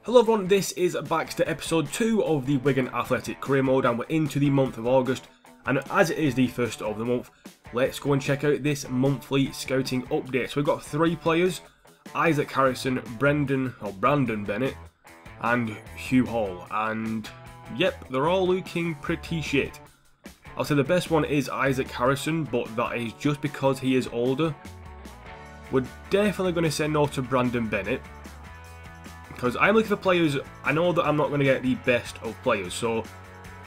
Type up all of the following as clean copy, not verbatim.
Hello everyone, this is Baxter episode 2 of the Wigan Athletic career mode, and we're into the month of August, and as it is the first of the month, let's go and check out this monthly scouting update. So we've got 3 players: Isaac Harrison, Brandon Bennett, and Hugh Hall, and yep, they're all looking pretty shit. I'll say the best one is Isaac Harrison, but that is just because he is older. We're definitely going to say no to Brandon Bennett, because I'm looking for players. I know that I'm not going to get the best of players, so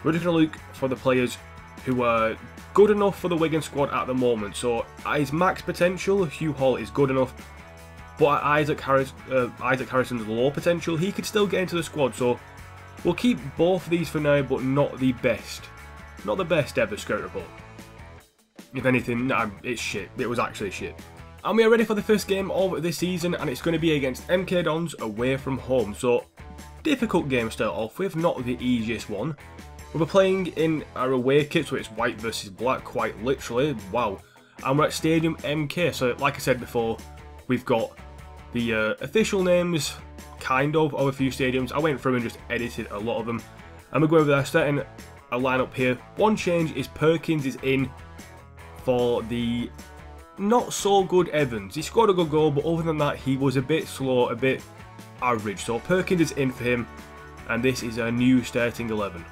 we're just going to look for the players who are good enough for the Wigan squad at the moment. So at his max potential, Hugh Hall is good enough, but at Isaac Harrison's low potential, he could still get into the squad. So we'll keep both of these for now, but not the best. Not the best ever scout report. If anything, nah, it's shit. It was actually shit. And we are ready for the first game of this season, and it's going to be against MK Dons away from home. So, difficult game to start off with, not the easiest one. We'll be playing in our away kit, so it's white versus black, quite literally. Wow. And we're at Stadium MK, so like I said before, we've got the official names, kind of a few stadiums. I went through and just edited a lot of them. And we're going over there, starting a lineup here. One change is Perkins is in for the not so good Evans. He scored a good goal, but other than that, he was a bit slow, a bit average. So Perkins is in for him, and this is a new starting 11.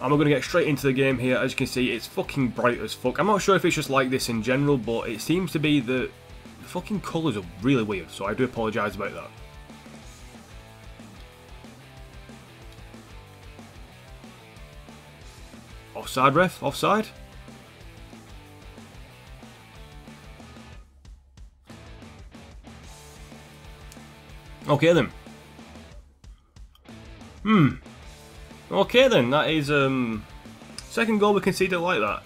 And we're going to get straight into the game here. As you can see, it's fucking bright as fuck. I'm not sure if it's just like this in general, but it seems to be the fucking colours are really weird, so I do apologise about that. Offside, ref? Offside? Okay then. Okay then, that is second goal we conceded like that.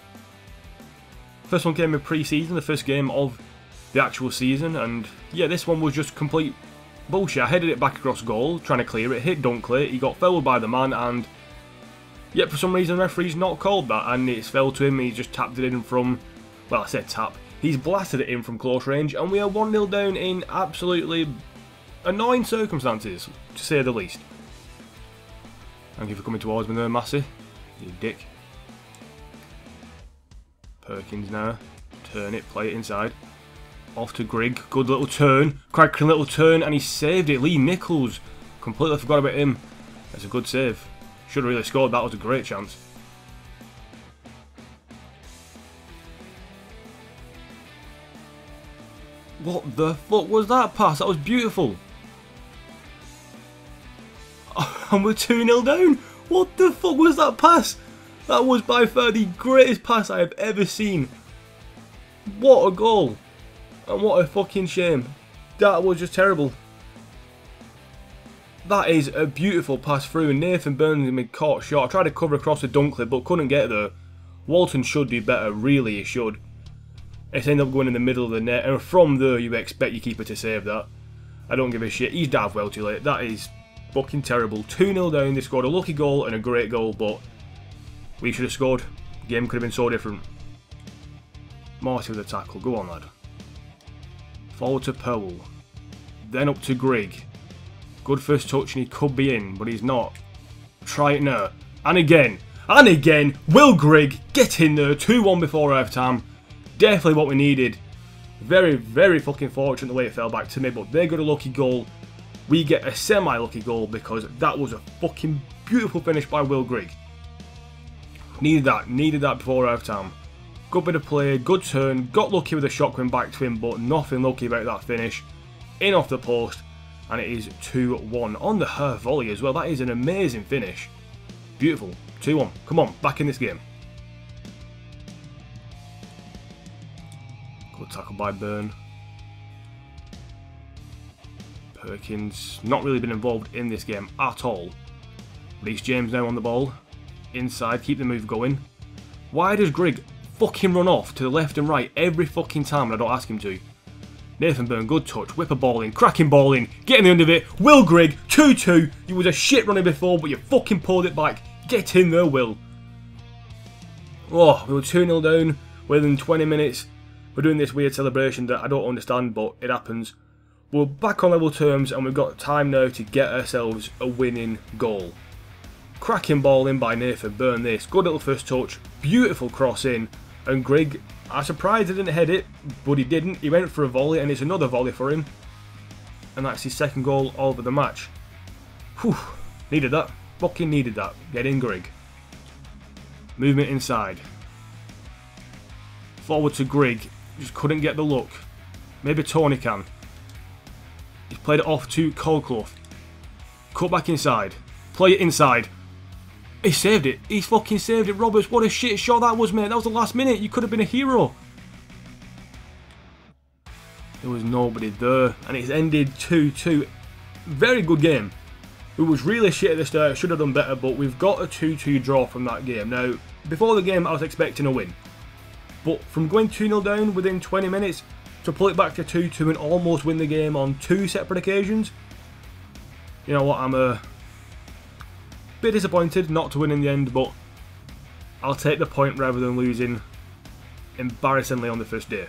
First one came in pre-season, the first game of the actual season, and yeah, this one was just complete bullshit. I headed it back across goal, trying to clear it, hit Dunkley, he got fouled by the man, and yet for some reason the referee's not called that, and it's fell to him. He just tapped it in from, well, I said tap, he's blasted it in from close range, and we are 1-0 down in absolutely annoying circumstances, to say the least. Thank you for coming towards me there, Massey. You dick. Perkins now. Turn it, play it inside. Off to Grigg. Good little turn. Cracking little turn, and he saved it. Lee Nichols. Completely forgot about him. That's a good save. Should have really scored. That was a great chance. What the fuck was that pass? That was beautiful. And we're 2-0 down. What the fuck was that pass? That was by far the greatest pass I have ever seen. What a goal. And what a fucking shame. That was just terrible. That is a beautiful pass through, and Nathan Burns has been caught short. I tried to cover across the Dunkley, but couldn't get there. Walton should do better, really he should. It's ended up going in the middle of the net, and from there you expect your keeper to save that. I don't give a shit. He's dived well too late. That is fucking terrible. 2-0 down. They scored a lucky goal and a great goal, but we should have scored. Game could have been so different. Marty with a tackle. Go on, lad. Forward to Powell. Then up to Grigg. Good first touch, and he could be in, but he's not. Try it now. And again. And again. Will Grigg get in there? 2-1 before half time. Definitely what we needed. Very, very fucking fortunate the way it fell back to me, but they got a lucky goal. We get a semi-lucky goal because that was a fucking beautiful finish by Will Grigg. Needed that before half time. Good bit of play, good turn, got lucky with a shot coming back to him, but nothing lucky about that finish. In off the post, and it is 2-1 on the half volley as well. That is an amazing finish. Beautiful. 2-1. Come on, back in this game. Good tackle by Byrne. Perkins, not really been involved in this game at all. Reece James now on the ball. Inside, keep the move going. Why does Grigg fucking run off to the left and right every fucking time and I don't ask him to? Nathan Byrne, good touch, whip a ball in, cracking ball in, getting the end of it. Will Grigg, 2-2. You was a shit running before, but you fucking pulled it back. Get in there, Will. Oh, we were 2-0 down within 20 minutes. We're doing this weird celebration that I don't understand, but it happens. We're back on level terms and we've got time now to get ourselves a winning goal. Cracking ball in by Nathan Byrne this. Good little first touch. Beautiful cross in. And Grigg, I'm surprised he didn't head it, but he didn't. He went for a volley and it's another volley for him. And that's his second goal of the match. Whew. Needed that. Fucking needed that. Get in, Grigg. Movement inside. Forward to Grigg. Just couldn't get the look. Maybe Tony can. He's played it off to Colclough. Cut back inside. Play it inside. He saved it. He's fucking saved it, Roberts. What a shit shot that was, mate. That was the last minute. You could have been a hero. There was nobody there. And it's ended 2-2. Very good game. It was really shit at the start. Should have done better, but we've got a 2-2 draw from that game. Now, before the game, I was expecting a win. But from going 2-0 down within 20 minutes to pull it back to 2-2 and almost win the game on 2 separate occasions, you know what, I'm a bit disappointed not to win in the end, but I'll take the point rather than losing embarrassingly on the first day.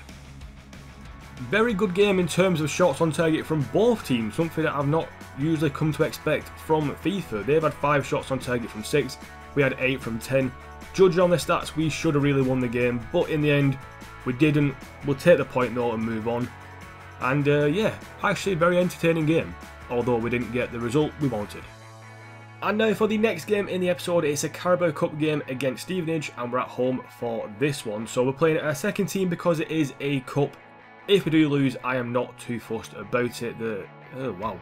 Very good game in terms of shots on target from both teams, something that I've not usually come to expect from FIFA. They've had 5 shots on target from 6, we had 8 from 10. Judging on the stats, we should have really won the game, but in the end, we didn't. We'll take the point though and move on. And yeah, actually a very entertaining game, although we didn't get the result we wanted. And now for the next game in the episode, it's a Carabao Cup game against Stevenage, and we're at home for this one. So we're playing our second team because it is a cup. If we do lose, I am not too fussed about it. Oh wow,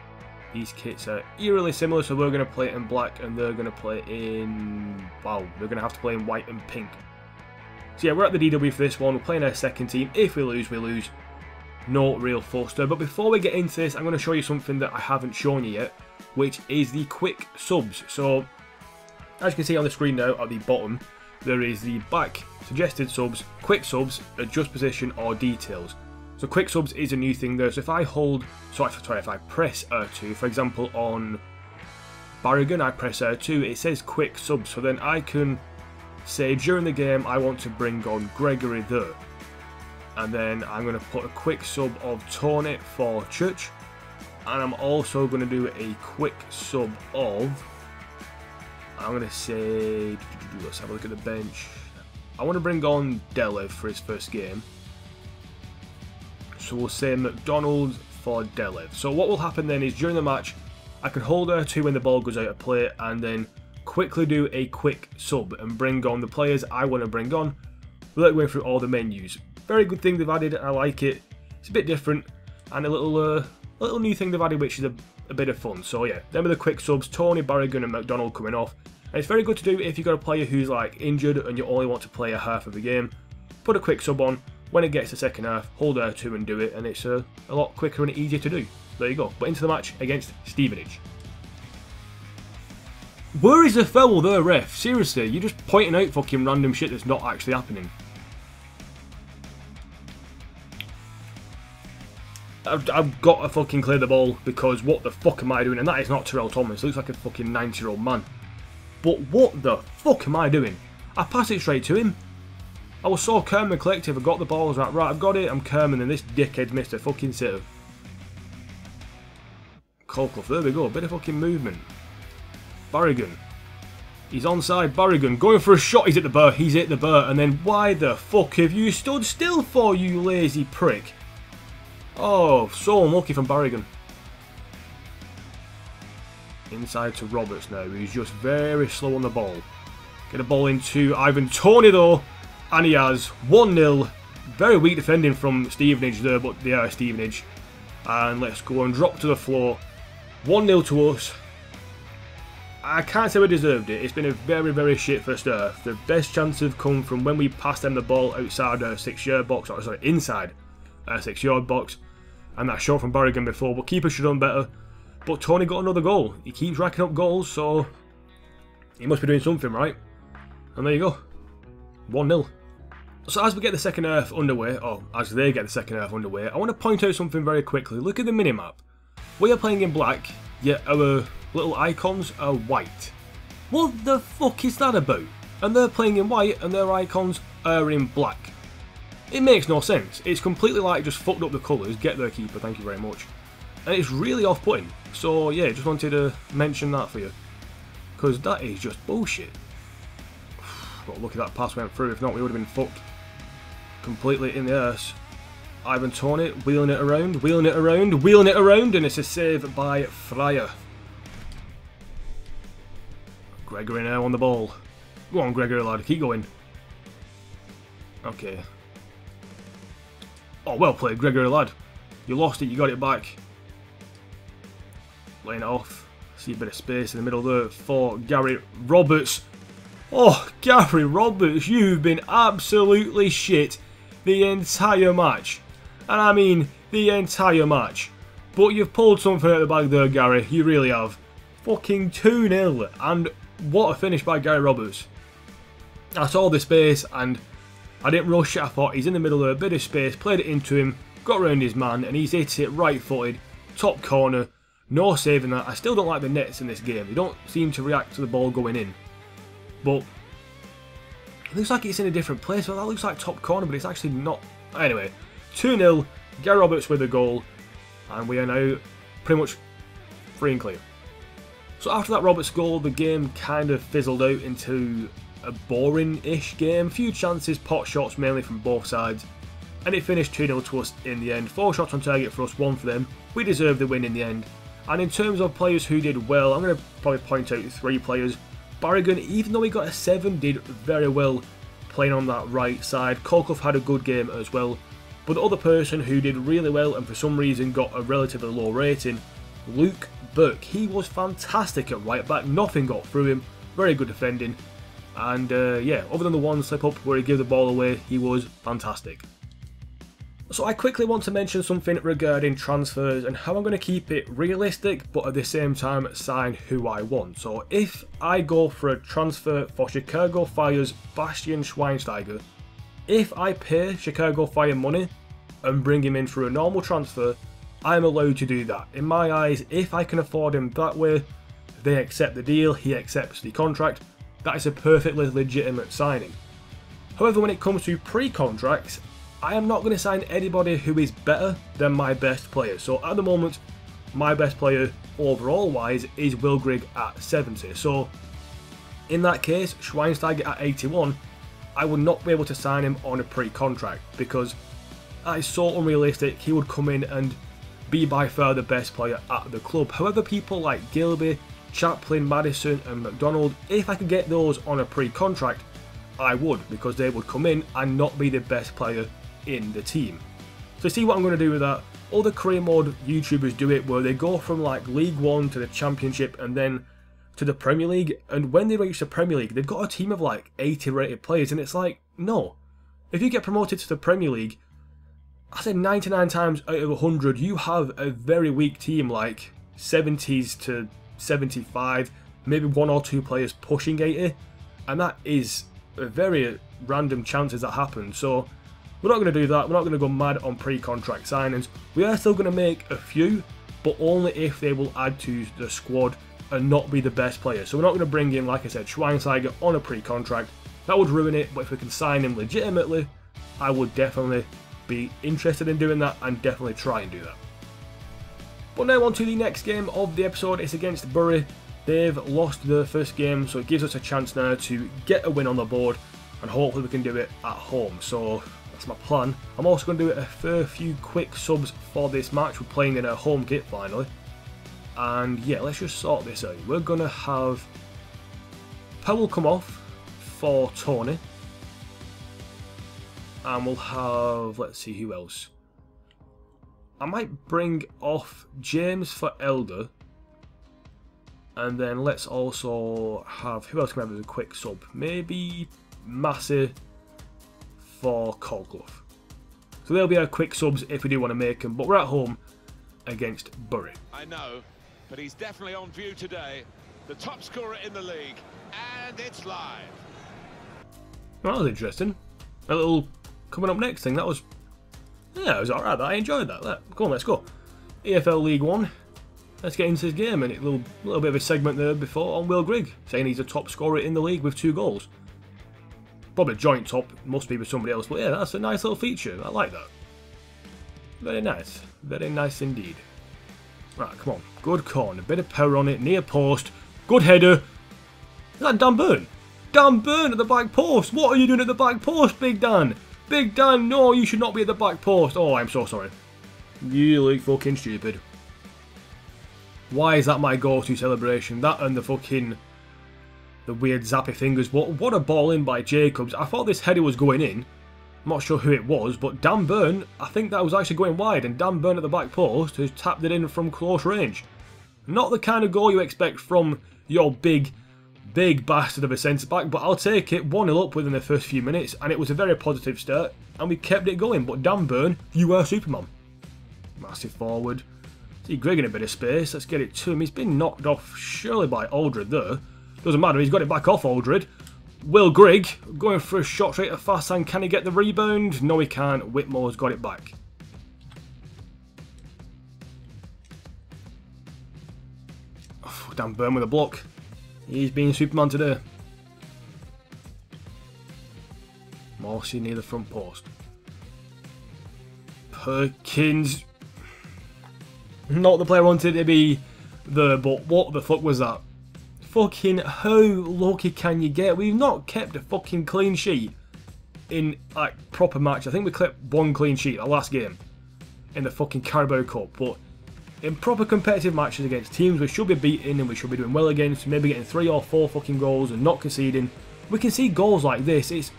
these kits are eerily similar, so we're going to play it in black and they're going to play in, wow, they're going to have to play in white and pink. So yeah, we're at the DW for this one. We're playing our second team. If we lose, we lose. No real fuss there. But before we get into this, I'm going to show you something that I haven't shown you yet, which is the quick subs. So as you can see on the screen now at the bottom, there is the back, suggested subs, quick subs, adjust position or details. So quick subs is a new thing there. So if I hold, if I press R2, for example on Barragan, I press R2, it says quick subs. So then I can say during the game I want to bring on Gregory there. And then I'm going to put a quick sub of Tony for Church. And I'm also going to do a quick sub of, I'm going to say, let's have a look at the bench. I want to bring on Delev for his first game. So we'll say McDonald for Delev. So what will happen then is during the match, I can hold R2 when the ball goes out of play and then quickly do a quick sub and bring on the players I want to bring on without going through all the menus. Very good thing they've added, I like it. It's a bit different and a little new thing they've added which is a bit of fun. So yeah, them are the quick subs, Tony, Barragan and McDonald coming off. And it's very good to do if you've got a player who's like injured and you only want to play a half of the game. Put a quick sub on. When it gets to second half, hold R2 and do it, and it's a lot quicker and easier to do. There you go. But into the match against Stevenage. Where is the foul there, ref? Seriously, you're just pointing out fucking random shit that's not actually happening. I've got to fucking clear the ball because what the fuck am I doing? And that is not Terrell Thomas. It looks like a fucking 90-year-old man. But what the fuck am I doing? I pass it straight to him. I was so calm and collective, I got the balls right, I've got it, I'm calm, and then this dickhead missed a fucking sitter. Colclough, there we go, bit of fucking movement. Barragan. He's onside, Barragan, going for a shot, he's at the bar, and then why the fuck have you stood still for, you lazy prick? Oh, so unlucky from Barragan. Inside to Roberts now, he's just very slow on the ball. Get a ball into Ivan Toney though. And he has 1-0. Very weak defending from Stevenage there, but they are Stevenage. And let's go and drop to the floor. 1-0 to us. I can't say we deserved it. It's been a very, very shit first half. The best chance have come from when we passed them the ball outside our 6-yard box, or sorry, inside our 6-yard box. And that shot from Barragan before, but keeper should have done better. But Tony got another goal. He keeps racking up goals, so he must be doing something right. And there you go. 1-0. So as we get the second half underway, or as they get the second half underway, I want to point out something very quickly. Look at the minimap. We are playing in black, yet our little icons are white. What the fuck is that about? And they're playing in white and their icons are in black. It makes no sense. It's completely like just fucked up the colours. Get there, keeper, thank you very much. And it's really off-putting. So yeah, just wanted to mention that for you. Because that is just bullshit. But look at that pass went through. If not, we would have been fucked completely in the arse. Ivan Toney wheeling it around, wheeling it around, wheeling it around, and it's a save by Fryer. Gregory now on the ball. Go on, Gregory, lad, keep going. Okay. Oh, well played, Gregory, lad. You lost it, you got it back. Laying it off. See a bit of space in the middle there for Gary Roberts. Oh, Gary Roberts, you've been absolutely shit the entire match. And I mean the entire match. But you've pulled something out of the bag there, Gary. You really have. Fucking 2-0. And what a finish by Gary Roberts. I saw the space and I didn't rush it. I thought he's in the middle of a bit of space. Played it into him. Got around his man. And he's hit it right footed. Top corner. No saving that. I still don't like the nets in this game. They don't seem to react to the ball going in. But it looks like it's in a different place. Well, that looks like top corner, but it's actually not. Anyway, 2-0. Gary Roberts with a goal. And we are now pretty much free and clear. So after that Roberts goal, the game kind of fizzled out into a boring-ish game. Few chances, pot shots mainly from both sides. And it finished 2-0 to us in the end. 4 shots on target for us, 1 for them. We deserved the win in the end. And in terms of players who did well, I'm going to probably point out 3 players. Barrigan, even though he got a 7, did very well playing on that right side. Kolkov had a good game as well. But the other person who did really well and for some reason got a relatively low rating, Luke Burke. He was fantastic at right back. Nothing got through him. Very good defending. And yeah, other than the one slip up where he gave the ball away, he was fantastic. So I quickly want to mention something regarding transfers and how I'm going to keep it realistic but at the same time sign who I want. So if I go for a transfer for Chicago Fire's Bastian Schweinsteiger, if I pay Chicago Fire money and bring him in through a normal transfer, I'm allowed to do that. In my eyes, if I can afford him that way, they accept the deal, he accepts the contract, that is a perfectly legitimate signing. However, when it comes to pre-contracts, I am not going to sign anybody who is better than my best player. So at the moment, my best player overall wise is Will Grigg at 70. So in that case, Schweinsteiger at 81, I would not be able to sign him on a pre-contract because that is so unrealistic. He would come in and be by far the best player at the club. However, people like Gilby, Chaplin, Madison and McDonald, if I could get those on a pre-contract, I would, because they would come in and not be the best player in the team. So see what I'm going to do with that. All the career mode YouTubers do it where they go from like League 1 to the Championship and then to the Premier League, and when they reach the Premier League they've got a team of like 80 rated players, and it's like, no. If you get promoted to the Premier League, I said 99 times out of 100 you have a very weak team, like 70s to 75, maybe 1 or 2 players pushing 80, and that is a very random chances that happen. So we're not going to do that. We're not going to go mad on pre-contract signings. We are still going to make a few, but only if they will add to the squad and not be the best player. So we're not going to bring in, like I said, Schweinsteiger on a pre-contract. That would ruin it, but if we can sign him legitimately, I would definitely be interested in doing that and definitely try and do that. But now on to the next game of the episode. It's against Bury. They've lost their first game, so it gives us a chance now to get a win on the board, and hopefully we can do it at home. So that's my plan. I'm also going to do a fair few quick subs for this match. We're playing in a home kit finally. And yeah, let's just sort this out. We're going to have Powell come off for Tony. And we'll have, let's see who else. I might bring off James for Elder. And then let's also have, who else can we have as a quick sub? Maybe Massey for Kolkov. So there'll be our quick subs if we do want to make them, but we're at home against Bury. I know, but he's definitely on view today. The top scorer in the league, and it's live. Well, that was interesting. A little coming up next thing, that was, yeah, it was alright. I enjoyed that. Come on, let's go. EFL League 1. Let's get into this game, and a little bit of a segment there before on Will Grigg, saying he's the top scorer in the league with 2 goals. Probably joint top, must be with somebody else, but yeah, that's a nice little feature. I like that. Very nice indeed. Right, come on. Good corner. Bit of power on it. Near post. Good header. Is that Dan Burn? Dan Burn at the back post. What are you doing at the back post, Big Dan? Big Dan, no, you should not be at the back post. Oh, I'm so sorry. You look fucking stupid. Why is that my go-to celebration? That and the weird zappy fingers. But what a ball in by Jacobs. I thought this header was going in. I'm not sure who it was, but Dan Burn, I think that was actually going wide, and Dan Burn at the back post has tapped it in from close range. Not the kind of goal you expect from your big bastard of a centre-back, but I'll take it. 1-0 up within the first few minutes, and it was a very positive start, and we kept it going. But Dan Burn, you are Superman. Massive forward. See Grigg in a bit of space. Let's get it to him. He's been knocked off surely by Aldred there. Doesn't matter, he's got it back off Aldred. Will Grigg going for a shot straight at fast hand. Can he get the rebound? No, he can't. Whitmore's got it back. Oh, Dan Burn with a block. He's being Superman today. Morsey near the front post. Perkins. Not the player I wanted to be there, but what the fuck was that? Fucking how lucky can you get? We've not kept a fucking clean sheet in like proper match. I think we kept one clean sheet our last game in the fucking Carabao Cup, but in proper competitive matches against teams we should be beating and we should be doing well against, maybe getting 3 or 4 fucking goals and not conceding. We can see goals like this. It's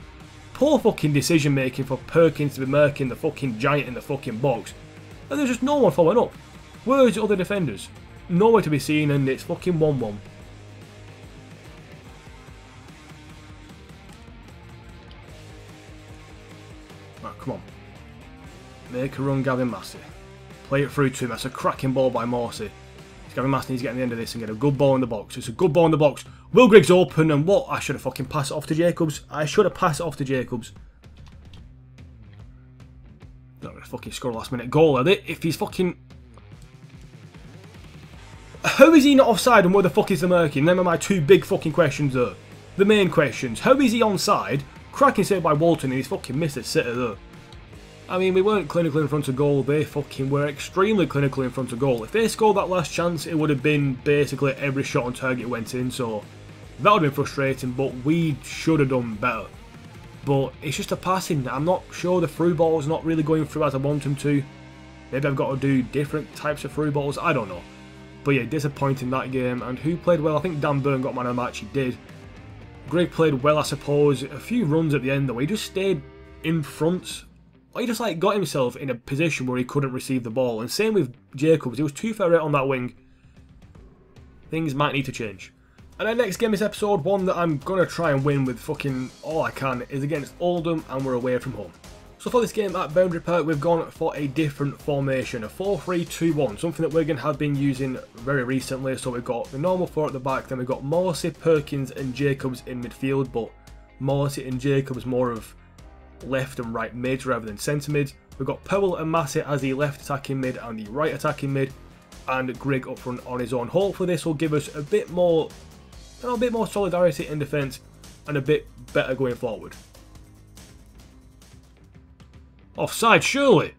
poor fucking decision making for Perkins to be marking the fucking giant in the fucking box, and there's just no one following up. Where's the other defenders? Nowhere to be seen, and it's fucking 1-1. Right, come on. Make a run, Gavin Massey. Play it through to him. That's a cracking ball by Morsey. Gavin Massey needs to get to the end of this and get a good ball in the box. It's a good ball in the box. Will Grigg's open, and what? I should have fucking passed it off to Jacobs. I should have passed it off to Jacobs. Not going to fucking score a last minute goal, are they? If he's fucking... How is he not offside and where the fuck is the marking? Them are my 2 big fucking questions there. The main questions. How is he onside? Cracking save by Walton and he's fucking missed a sitter there. I mean, we weren't clinical in front of goal. They fucking were extremely clinical in front of goal. If they scored that last chance, it would have been basically every shot on target went in. So that would have been frustrating, but we should have done better. But it's just a passing. I'm not sure the through ball's not really going through as I want them to. Maybe I've got to do different types of through balls. I don't know. But yeah, disappointing that game. And who played well? I think Dan Burn got man of the match. He did. Grigg played well, I suppose. A few runs at the end though. He just stayed in front. He just like got himself in a position where he couldn't receive the ball. And same with Jacobs. He was too far out on that wing. Things might need to change. And our next game is episode 1 that I'm going to try and win with fucking all I can is against Oldham, and we're away from home. So for this game at Boundary Park, we've gone for a different formation, a 4-3-2-1, something that Wigan have been using very recently. So we've got the normal 4 at the back, then we've got Morsey, Perkins and Jacobs in midfield, but Morsey and Jacobs more of left and right mids rather than centre mid. We've got Powell and Massey as the left attacking mid and the right attacking mid, and Grigg up front on his own. Hopefully this will give us a bit more solidarity in defence and a bit better going forward. Offside, surely.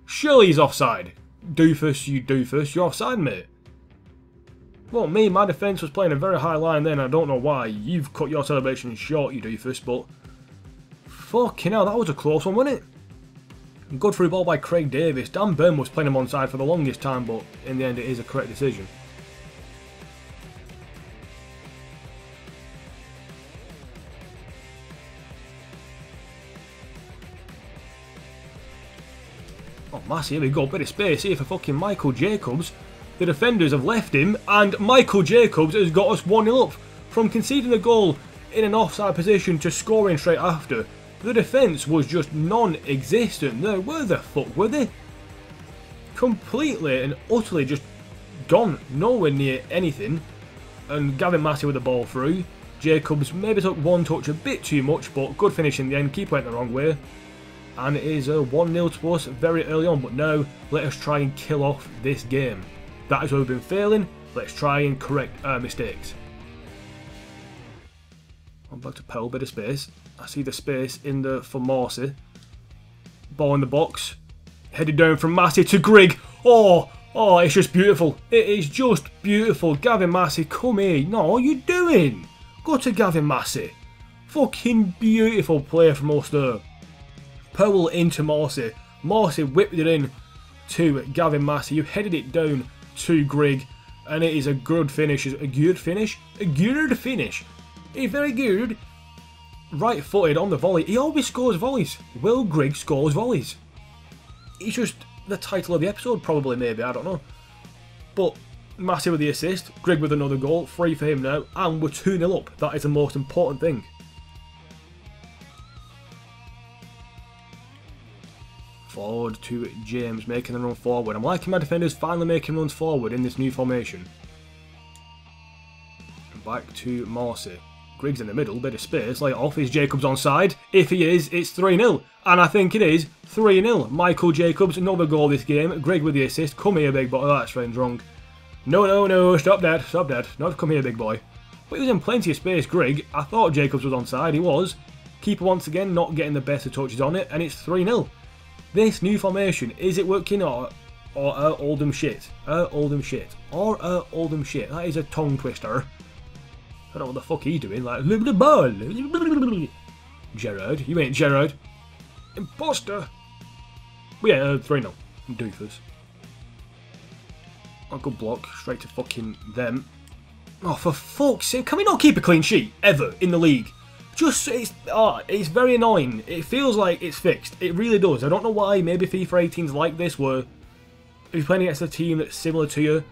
Surely he's offside. Doofus, you doofus. You're offside, mate. Well, me, my defence was playing a very high line then. I don't know why. You've cut your celebration short, you doofus, but... Fucking hell, that was a close one, wasn't it? Good through ball by Craig Davis. Dan Burn was playing him onside for the longest time, but in the end it is a correct decision. Oh, Massey, here we go. Bit of space here for fucking Michael Jacobs. The defenders have left him, and Michael Jacobs has got us 1-0 up. From conceding a goal in an offside position to scoring straight after, the defence was just non-existent. There, where the fuck were they? Completely and utterly just gone. Nowhere near anything. And Gavin Massey with the ball through. Jacobs maybe took one touch a bit too much, but good finish in the end. Keeper went the wrong way. And it is a 1-0 to us very early on. But now, let us try and kill off this game. That is where we've been failing. Let's try and correct our mistakes. I'm back to Powell, bit of space. I see the space in the for Morsey. Ball in the box. Headed down from Massey to Grigg. Oh, Oh, it's just beautiful. It is just beautiful. Gavin Massey, come here. No, what are you doing? Go to Gavin Massey. Fucking beautiful play from us there. Powell into Morsey. Morsey whipped it in to Gavin Massey. You headed it down to Grigg. And it is a good finish. A good finish? A good finish. It's very good. Right footed on the volley. He always scores volleys. Will Grigg scores volleys. He's just the title of the episode, probably, maybe, I don't know. But Massey with the assist, Grigg with another goal, free for him now, and we're 2-0 up. That is the most important thing. Forward to James, making a run forward. I'm liking my defenders finally making runs forward in this new formation. Back to Morsey. Griggs in the middle, bit of space, light off. Is Jacobs onside? If he is, it's 3-0. And I think it is 3-0. Michael Jacobs, another goal this game. Grigg with the assist. Come here, big boy. Oh, that friend's wrong. No, no, no. Stop that. Stop that. Not come here, big boy. But he was in plenty of space, Grigg. I thought Jacobs was onside. He was. Keeper once again not getting the best of touches on it. And it's 3-0. This new formation, is it working or Oldham shit? Oldham shit. Or Oldham shit. That is a tongue twister. I don't know what the fuck he's doing, like, the ball. Gerard, you ain't Gerard. Imposter. But yeah, 3-0. Doofus. A good block, straight to fucking them. Oh, for fuck's sake, can we not keep a clean sheet, ever, in the league? Just, it's very annoying. It feels like it's fixed. It really does. I don't know why, maybe FIFA 18's like this, where if you're playing against a team that's similar to you,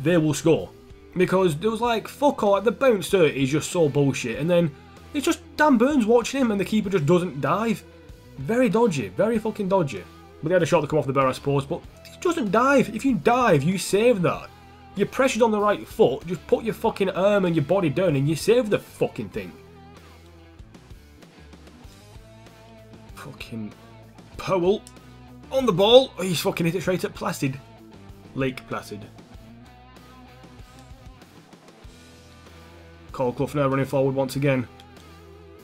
they will score. Because there was like, fuck all, like the bounce to it is just so bullshit. And then it's just Dan Burns watching him and the keeper just doesn't dive. Very dodgy, very fucking dodgy. But they had a shot to come off the bar, I suppose, but he doesn't dive. If you dive, you save that. You're pressured on the right foot, just put your fucking arm and your body down and you save the fucking thing. Fucking Powell on the ball. Oh, he's fucking hit it straight at Placid. Lake Placid. Clough now running forward once again.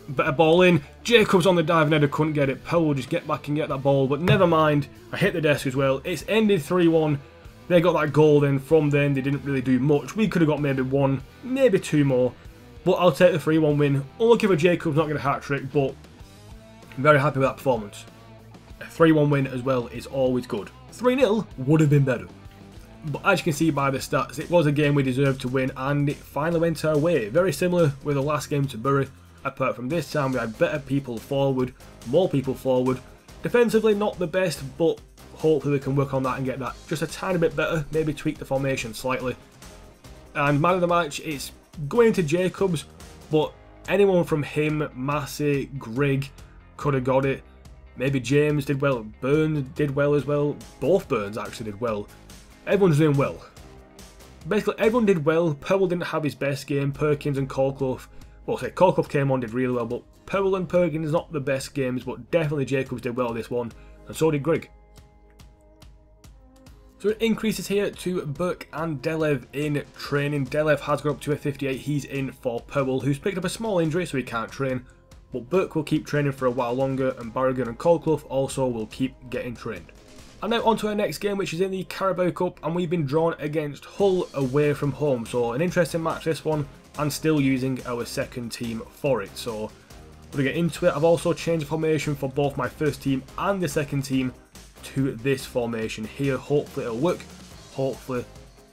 Better ball in. Jacobs on the diving header, couldn't get it. Powell just get back and get that ball, but never mind. I hit the desk as well. It's ended 3-1. They got that goal then. From then, they didn't really do much. We could have got maybe one, maybe two more. But I'll take the 3-1 win. Unlucky for Jacobs not getting a hat-trick, but I'm very happy with that performance. A 3-1 win as well is always good. 3-0 would have been better. But as you can see by the stats, it was a game we deserved to win and it finally went our way. Very similar with the last game to Bury. Apart from this time we had better people forward, more people forward. Defensively not the best, but hopefully we can work on that and get that just a tiny bit better. Maybe tweak the formation slightly. And man of the match, it's going to Jacobs, but anyone from him, Massey, Grigg could have got it. Maybe James did well, Burns did well as well. Both Burns actually did well. Everyone's doing well. Basically, everyone did well. Powell didn't have his best game. Perkins and Clough. Well, say Clough came on, did really well, but Powell and Perkins not the best games, but definitely Jacobs did well this one, and so did Grigg. So it increases here to Burke and Delev in training. Delev has got up to a 58. He's in for Powell, who's picked up a small injury, so he can't train. But Burke will keep training for a while longer, and Barragan and Clough also will keep getting trained. And now on to our next game, which is in the Carabao Cup, and we've been drawn against Hull away from home. So an interesting match this one, and still using our second team for it. So we're going to get into it. I've also changed the formation for both my first team and the second team to this formation here. Hopefully it'll work. Hopefully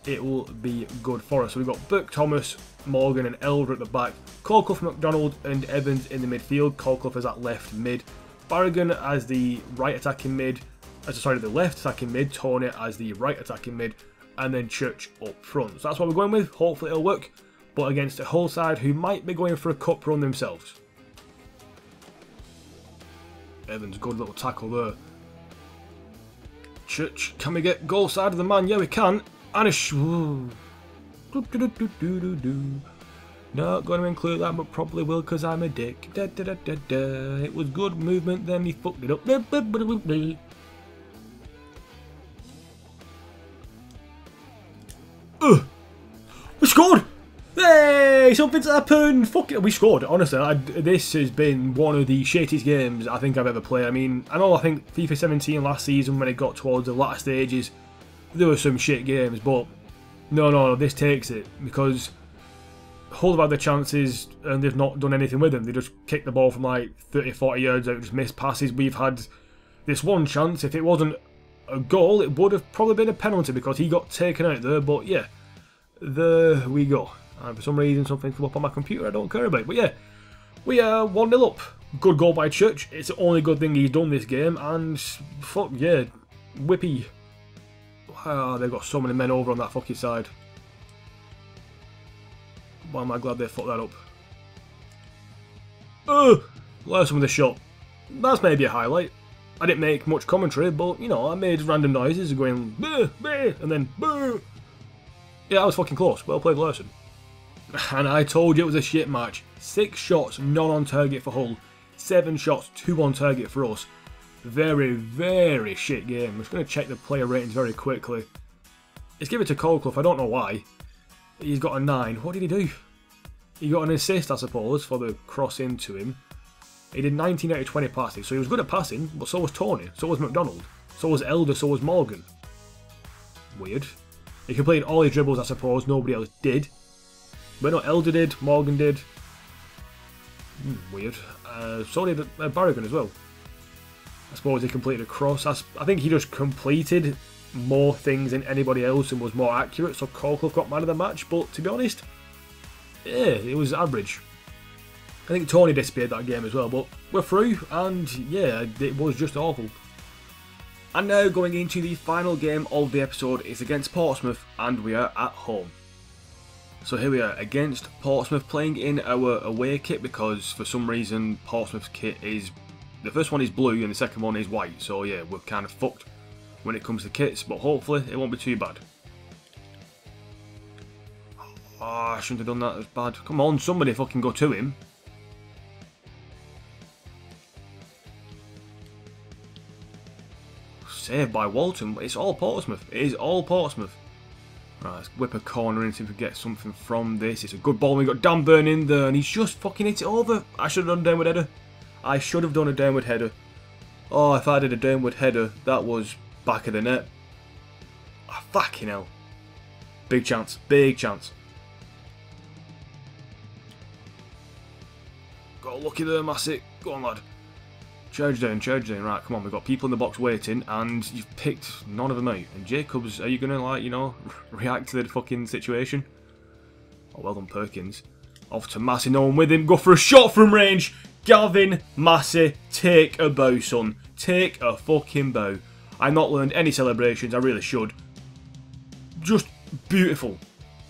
it will be good for us. So we've got Burke, Thomas, Morgan and Elder at the back. Clough, McDonald and Evans in the midfield. Clough is at left mid. Barragan as the right attacking mid. The left attacking mid, Tony as the right attacking mid, and then Church up front. So that's what we're going with. Hopefully it'll work, but against a Hull side who might be going for a cup run themselves. Evans, good little tackle there. Church, can we get goal side of the man? Yeah, we can. And a not going to include that, but probably will because I'm a dick. It was good movement, then he fucked it up. We scored! Hey, something's happened! Fuck it, we scored. Honestly, this has been one of the shittiest games I think I've ever played. I mean, I think FIFA 17 last season, when it got towards the latter stages, there were some shit games, but no, this takes it, because Hull have had the chances and they've not done anything with them. They just kick the ball from like 30-40 yards out, just missed passes. We've had this one chance. If it wasn't a goal, it would have probably been a penalty because he got taken out there, but yeah, there we go. And for some reason something come up on my computer I don't care about, but yeah, we are 1-0 up. Good goal by Church. It's the only good thing he's done this game, and fuck yeah, Whippy. Wow, they've got so many men over on that fucking side. Why am I glad they fucked that up? Larson with a shot. That's maybe a highlight. I didn't make much commentary, but, you know, I made random noises going, bah, bah, and then, bah. Yeah, I was fucking close. Well played, Larson. And I told you it was a shit match. 6 shots, none on target for Hull. 7 shots, 2 on target for us. Very, very shit game. I'm just going to check the player ratings very quickly. Let's give it to Colclough. I don't know why. He's got a 9. What did he do? He got an assist, I suppose, for the cross into him. He did 19 out of 20 passes, so he was good at passing, but so was Tony, so was McDonald, so was Elder, so was Morgan. Weird. He completed all his dribbles, I suppose, nobody else did. But no, Elder did, Morgan did. Weird. So did Barragan as well. I suppose he completed a cross. I think he just completed more things than anybody else and was more accurate, so Colclough got man of the match, but to be honest, yeah, it was average. I think Tony disappeared that game as well, but we're through, and yeah, it was just awful. And now going into the final game of the episode, it's against Portsmouth, and we are at home. So here we are against Portsmouth, playing in our away kit because for some reason Portsmouth's kit is, the first one is blue and the second one is white, so yeah, we're kind of fucked when it comes to kits, but hopefully it won't be too bad. Oh, I shouldn't have done that, that's bad. Come on, somebody fucking go to him. Saved by Walton, but it's all Portsmouth. It is all Portsmouth. Right, let's whip a corner in, see if we get something from this. It's a good ball. We got Dan Burn in there, and he's just fucking hit it over. I should have done a downward header. I should have done a downward header. Oh, if I did a downward header, that was back of the net. Oh, fucking hell. Big chance. Big chance. Got lucky there, Massey. Go on, lad. Charge down, right, come on, we've got people in the box waiting, and you've picked none of them out. And Jacobs, are you going to, like, you know, react to the fucking situation? Oh, well done, Perkins. Off to Massey, no one with him, go for a shot from range! Gavin Massey, take a bow, son. Take a fucking bow. I've not learned any celebrations, I really should. Just beautiful.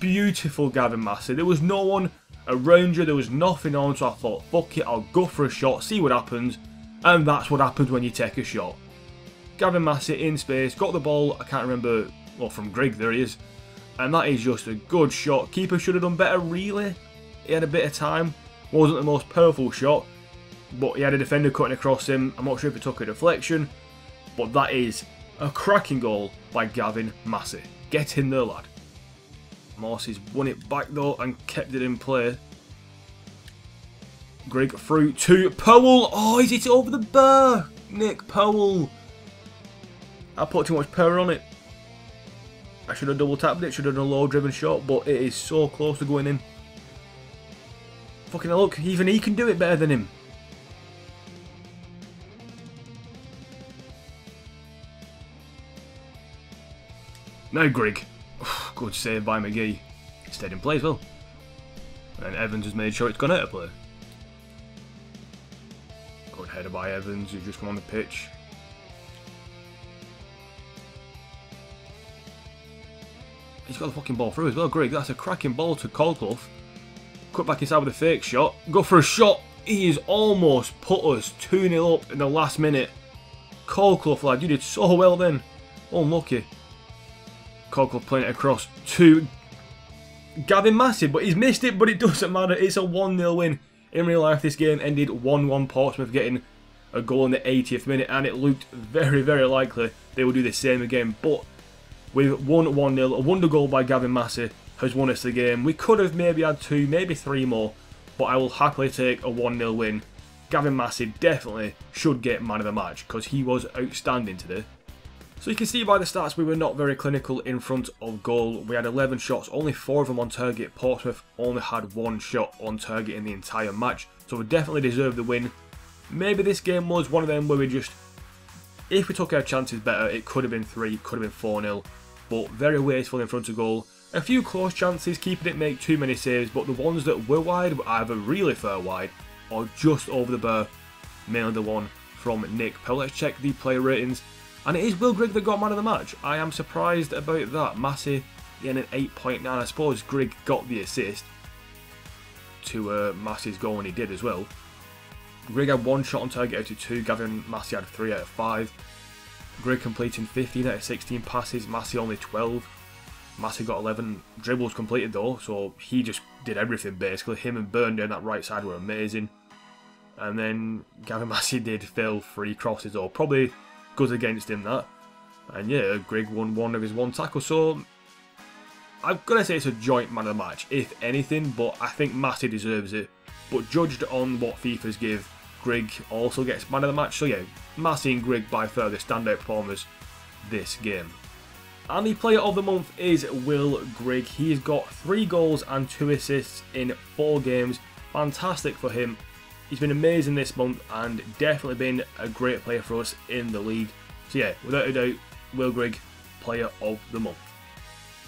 Beautiful Gavin Massey. There was no one around you, there was nothing on, so I thought, fuck it, I'll go for a shot, see what happens. And that's what happens when you take a shot. Gavin Massey in space, got the ball, I can't remember, well, from Grigg, there he is. And that is just a good shot. Keeper should have done better, really. He had a bit of time. Wasn't the most powerful shot, but he had a defender cutting across him. I'm not sure if he took a deflection, but that is a cracking goal by Gavin Massey. Get in there, lad. Morse's won it back, though, and kept it in play. Grigg through to Powell. Oh, he's hit it over the bar. Nick Powell. I put too much power on it. I should have double tapped it. Should have done a low driven shot, but it is so close to going in. Fucking look, even he can do it better than him. Now Grigg. Good save by McGee. Stayed in play as well. And Evans has made sure it's gone out of play. Good header by Evans, who's just come on the pitch. He's got the fucking ball through as well, Grigg. That's a cracking ball to Colclough. Cut back inside with a fake shot. Go for a shot. He has almost put us 2-0 up in the last minute. Colclough, lad, you did so well then. Unlucky. Colclough playing it across to Gavin Massey, but he's missed it, but it doesn't matter. It's a 1-0 win. In real life, this game ended 1-1, Portsmouth getting a goal in the 80th minute, and it looked very, very likely they would do the same again. But we've won 1-0. A wonder goal by Gavin Massey has won us the game. We could have maybe had 2, maybe 3 more, but I will happily take a 1-0 win. Gavin Massey definitely should get man of the match because he was outstanding today. So you can see by the stats we were not very clinical in front of goal. We had 11 shots, only 4 of them on target. Portsmouth only had 1 shot on target in the entire match, so we definitely deserved the win. Maybe this game was one of them where we just, if we took our chances better, it could have been 3, could have been 4-0, but very wasteful in front of goal. A few close chances, keeping it make too many saves, but the ones that were wide were either really far wide or just over the bar, mainly the one from Nick. But let's check the player ratings. And it is Will Grigg that got man of the match. I am surprised about that. Massey getting an 8.9. I suppose Grigg got the assist to Massey's goal, and he did as well. Grigg had 1 shot on target out of 2. Gavin Massey had 3 out of 5. Grigg completing 15 out of 16 passes. Massey only 12. Massey got 11 dribbles completed though, so he just did everything basically. Him and Byrne down that right side were amazing. And then Gavin Massey did fail 3 crosses though. Probably goes against him that. And yeah, Grigg won 1 of his 1 tackle, so I'm going to say it's a joint man of the match, if anything, but I think Massey deserves it. But judged on what FIFA's give, Grigg also gets man of the match, so yeah, Massey and Grigg by far the standout performers this game. And the player of the month is Will Grigg. He's got 3 goals and 2 assists in 4 games. Fantastic for him. He's been amazing this month and definitely been a great player for us in the league. So yeah, without a doubt, Will Grigg, player of the month.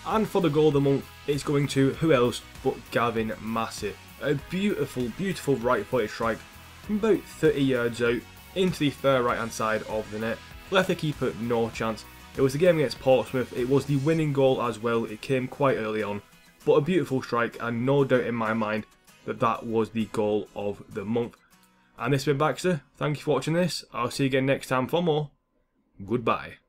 And for the goal of the month, it's going to who else but Gavin Massey. A beautiful, beautiful right-footed strike from about 30 yards out into the far right-hand side of the net. Left the keeper no chance. It was the game against Portsmouth. It was the winning goal as well. It came quite early on, but a beautiful strike, and no doubt in my mind that that was the goal of the month. And this has been Baxter. Thank you for watching this. I'll see you again next time for more. Goodbye.